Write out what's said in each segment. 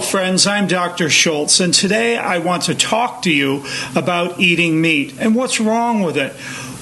friends, I'm Dr. Schulze, and today I want to talk to you about eating meat and what's wrong with it.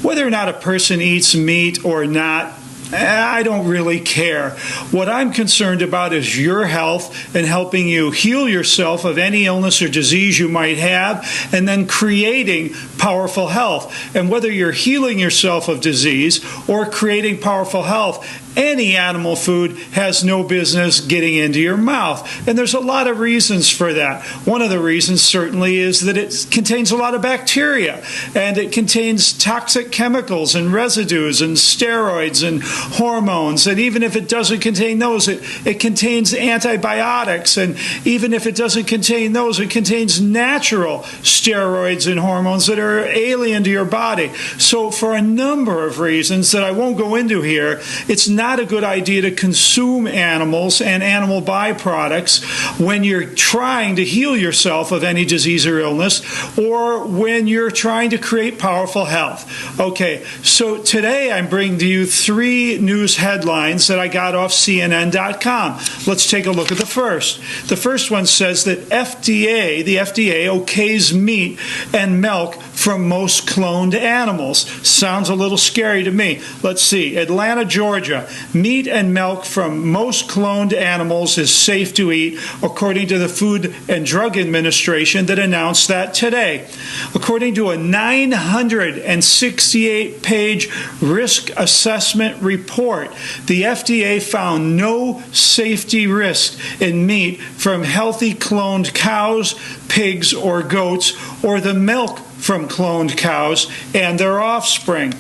Whether or not a person eats meat or not, I don't really care. What I'm concerned about is your health and helping you heal yourself of any illness or disease you might have, and then creating powerful health. And whether you're healing yourself of disease or creating powerful health, any animal food has no business getting into your mouth. And there's a lot of reasons for that. One of the reasons certainly is that it contains a lot of bacteria, and it contains toxic chemicals and residues and steroids and hormones. And even if it doesn't contain those, it contains antibiotics. And even if it doesn't contain those, it contains natural steroids and hormones that are alien to your body. So for a number of reasons that I won't go into here, it's not a good idea to consume animals and animal byproducts when you're trying to heal yourself of any disease or illness, or when you're trying to create powerful health. Okay, so today I'm bringing to you 3 news headlines that I got off CNN.com. Let's take a look at the first. The first one says that the FDA okays meat and milk from most cloned animals. Sounds a little scary to me. Let's see. Atlanta, Georgia. Meat and milk from most cloned animals is safe to eat, according to the Food and Drug Administration that announced that today. According to a 968-page risk assessment report, the FDA found no safety risk in meat from healthy cloned cows, pigs, or goats, or the milk from cloned cows and their offspring.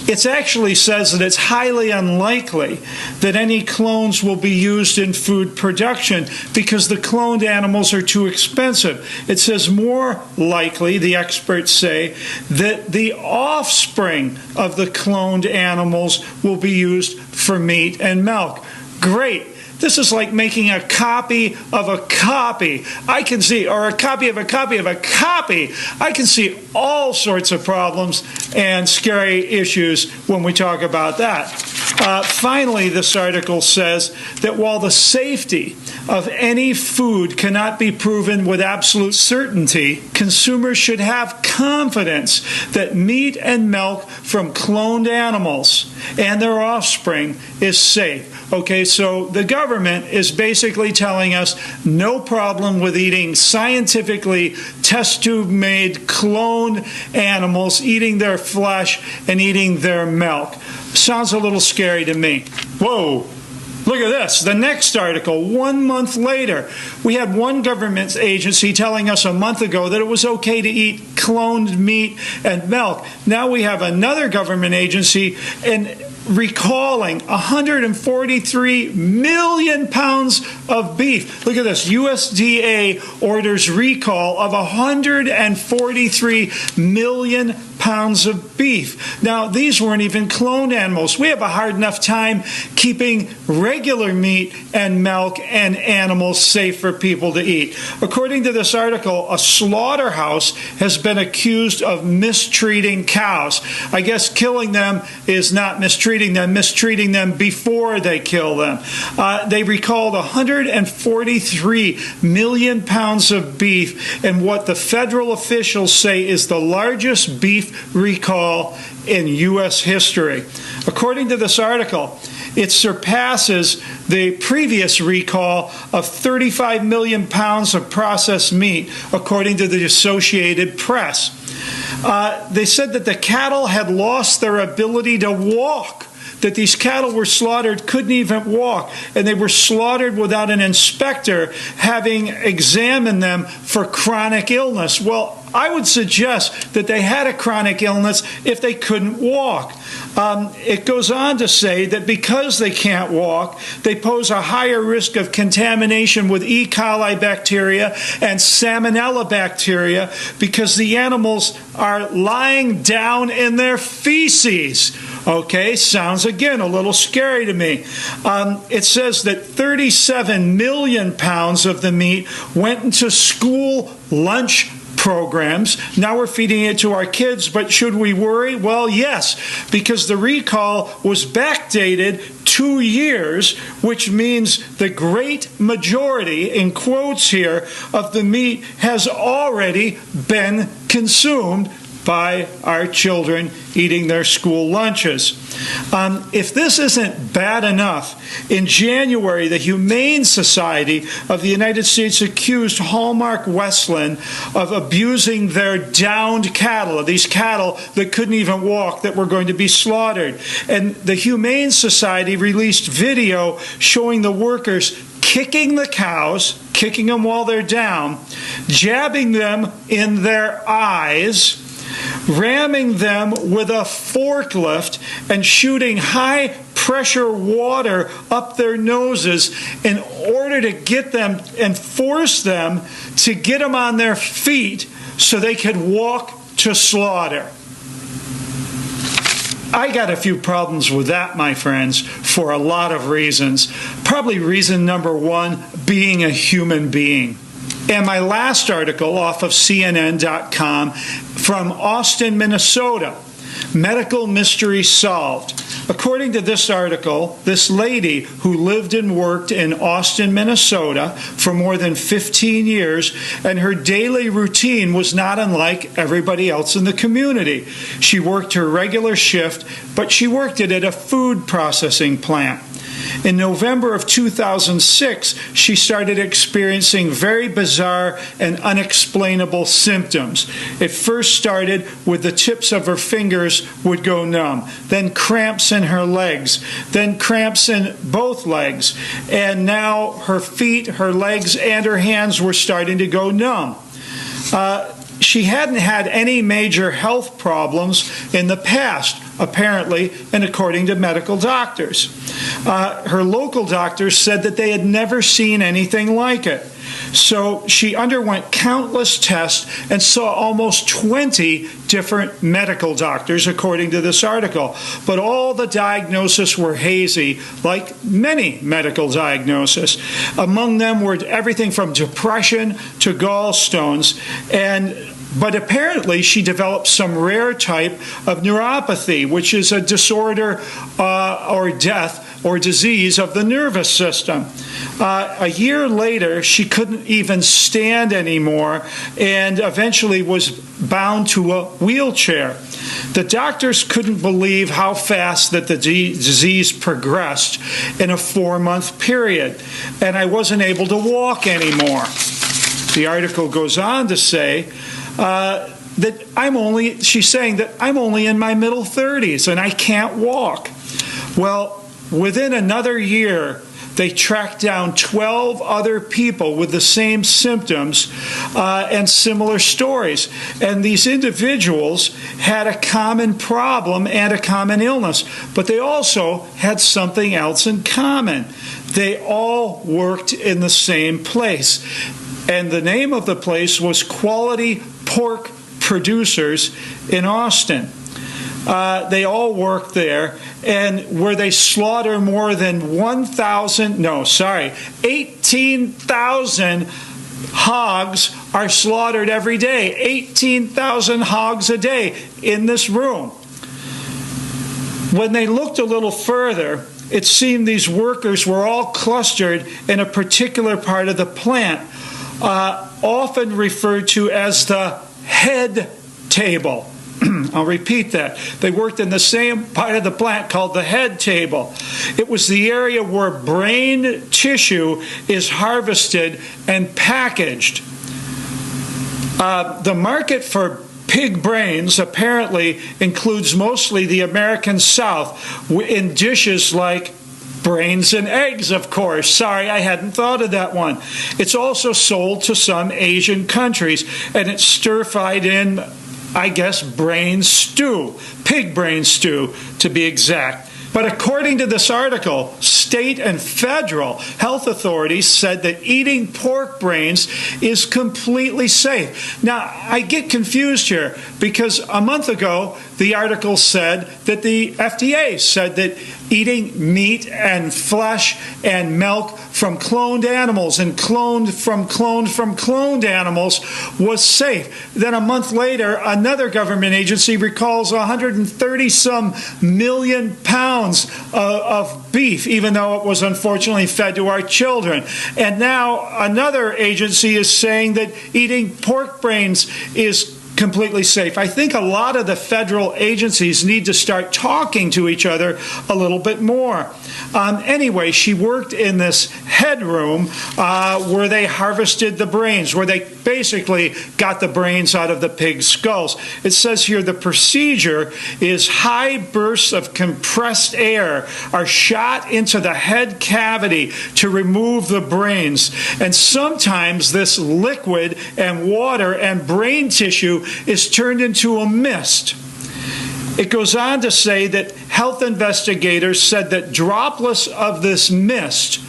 It actually says that it's highly unlikely that any clones will be used in food production because the cloned animals are too expensive. It says more likely, the experts say, that the offspring of the cloned animals will be used for meat and milk. Great. This is like making a copy of a copy. I can see, or a copy of a copy of a copy. I can see all sorts of problems and scary issues when we talk about that. Finally, this article says that while the safety of any food cannot be proven with absolute certainty, consumers should have confidence that meat and milk from cloned animals and their offspring is safe. Okay, so the government is basically telling us no problem with eating scientifically test tube made cloned animals, eating their flesh and eating their milk. Sounds a little scary to me. Whoa. Look at this. The next article, 1 month later, we had one government agency telling us a month ago that it was okay to eat cloned meat and milk. Now we have another government agency recalling 143 million pounds of beef. Look at this. USDA orders recall of 143 million pounds of beef. Now, these weren't even cloned animals. We have a hard enough time keeping regular meat and milk and animals safe for people to eat. According to this article, a slaughterhouse has been accused of mistreating cows. I guess killing them is not mistreating them before they kill them. They recalled 143 million pounds of beef in what the federal officials say is the largest beef recall in U.S. history. According to this article, it surpasses the previous recall of 35 million pounds of processed meat, according to the Associated Press. They said that the cattle had lost their ability to walk, that these cattle were slaughtered, couldn't even walk, and they were slaughtered without an inspector having examined them for chronic illness. Well, I would suggest that they had a chronic illness if they couldn't walk. It goes on to say that because they can't walk, they pose a higher risk of contamination with E. coli bacteria and salmonella bacteria because the animals are lying down in their feces. Okay, sounds again a little scary to me. It says that 37 million pounds of the meat went into school lunch programs. Now we're feeding it to our kids, but should we worry? Well, yes, because the recall was backdated 2 years, which means the great majority, in quotes here, of the meat has already been consumed by our children eating their school lunches. If this isn't bad enough, in January, the Humane Society of the United States accused Hallmark Westland of abusing their downed cattle, these cattle that couldn't even walk, that were going to be slaughtered. And the Humane Society released video showing the workers kicking the cows, kicking them while they're down, jabbing them in their eyes, ramming them with a forklift, and shooting high-pressure water up their noses in order to get them and force them to get them on their feet so they could walk to slaughter. I got a few problems with that, my friends, for a lot of reasons. Probably reason number one, being a human being. And my last article off of CNN.com from Austin, Minnesota, Medical Mystery Solved. According to this article, this lady who lived and worked in Austin, Minnesota for more than 15 years, and her daily routine was not unlike everybody else in the community. She worked her regular shift, but she worked it at a food processing plant. In November of 2006, she started experiencing very bizarre and unexplainable symptoms. It first started with the tips of her fingers would go numb, then cramps in her legs, then cramps in both legs, and now her feet, her legs, and her hands were starting to go numb. She hadn't had any major health problems in the past, apparently, and according to medical doctors. Her local doctors said that they had never seen anything like it. So she underwent countless tests and saw almost 20 different medical doctors, according to this article. But all the diagnoses were hazy, like many medical diagnoses. Among them were everything from depression to gallstones, but apparently she developed some rare type of neuropathy, which is a disorder or death or disease of the nervous system. A year later, she couldn't even stand anymore and eventually was bound to a wheelchair. The doctors couldn't believe how fast that the disease progressed in a 4-month period, and I wasn't able to walk anymore. The article goes on to say she's saying that I'm only in my middle 30s and I can't walk. Well, within another year, they tracked down 12 other people with the same symptoms and similar stories. And these individuals had a common problem and a common illness, but they also had something else in common. They all worked in the same place. And the name of the place was Quality Pork Producers in Austin. They all work there, and where they slaughter more than 18,000 hogs are slaughtered every day. 18,000 hogs a day in this room. When they looked a little further, it seemed these workers were all clustered in a particular part of the plant, often referred to as the head table. I'll repeat that. They worked in the same part of the plant called the head table. It was the area where brain tissue is harvested and packaged. The market for pig brains apparently includes mostly the American South in dishes like brains and eggs, of course. Sorry, I hadn't thought of that one. It's also sold to some Asian countries, and it's stir-fried in, I guess, brain stew, pig brain stew, to be exact. But according to this article, state and federal health authorities said that eating pork brains is completely safe. Now, I get confused here because a month ago, the article said that the FDA said that eating meat and flesh and milk from cloned animals and cloned animals was safe. Then a month later, another government agency recalls 130-some million pounds of beef, even though it was unfortunately fed to our children. And now another agency is saying that eating pork brains is completely safe. I think a lot of the federal agencies need to start talking to each other a little bit more. Anyway, she worked in this headroom where they harvested the brains, where they basically got the brains out of the pig's skulls. It says here the procedure is high bursts of compressed air are shot into the head cavity to remove the brains. And sometimes this liquid and water and brain tissue is turned into a mist. It goes on to say that health investigators said that droplets of this mist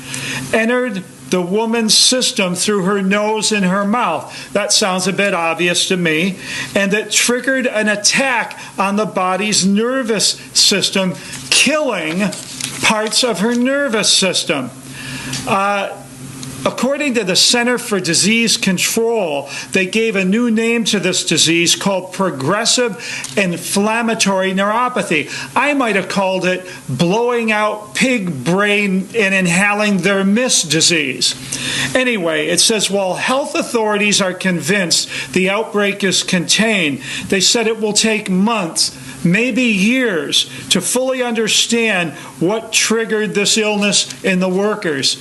entered the woman's system through her nose and her mouth. That sounds a bit obvious to me. And that triggered an attack on the body's nervous system, killing parts of her nervous system. According to the Center for Disease Control, they gave a new name to this disease called progressive inflammatory neuropathy. I might have called it blowing out pig brain and inhaling their mist disease. Anyway, it says while health authorities are convinced the outbreak is contained, they said it will take months, maybe years, to fully understand what triggered this illness in the workers.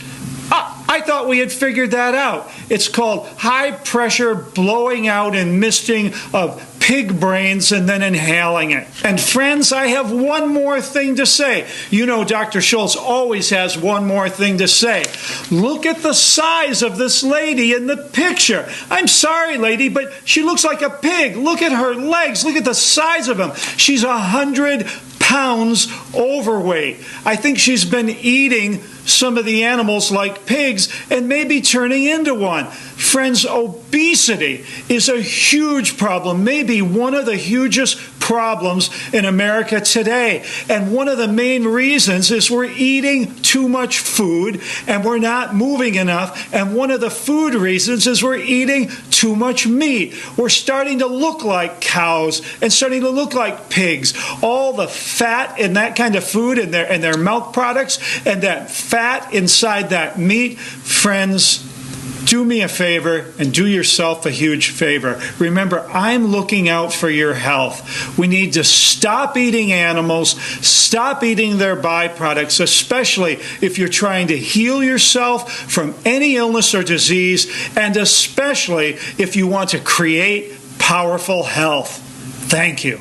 I thought we had figured that out. It's called high pressure blowing out and misting of pig brains and then inhaling it. And friends, I have one more thing to say. You know Dr. Schulze always has one more thing to say. Look at the size of this lady in the picture. I'm sorry, lady, but she looks like a pig. Look at her legs. Look at the size of them. She's 100 pounds overweight. I think she's been eating some of the animals like pigs and maybe turning into one. Friends, obesity is a huge problem, maybe one of the hugest problems in America today. And one of the main reasons is we're eating too much food and we're not moving enough. And one of the food reasons is we're eating too much meat. We're starting to look like cows and starting to look like pigs. All the fat in that kind of food and their milk products and that fat inside that meat, friends, do me a favor and do yourself a huge favor. Remember, I'm looking out for your health. We need to stop eating animals, stop eating their byproducts, especially if you're trying to heal yourself from any illness or disease, and especially if you want to create powerful health. Thank you.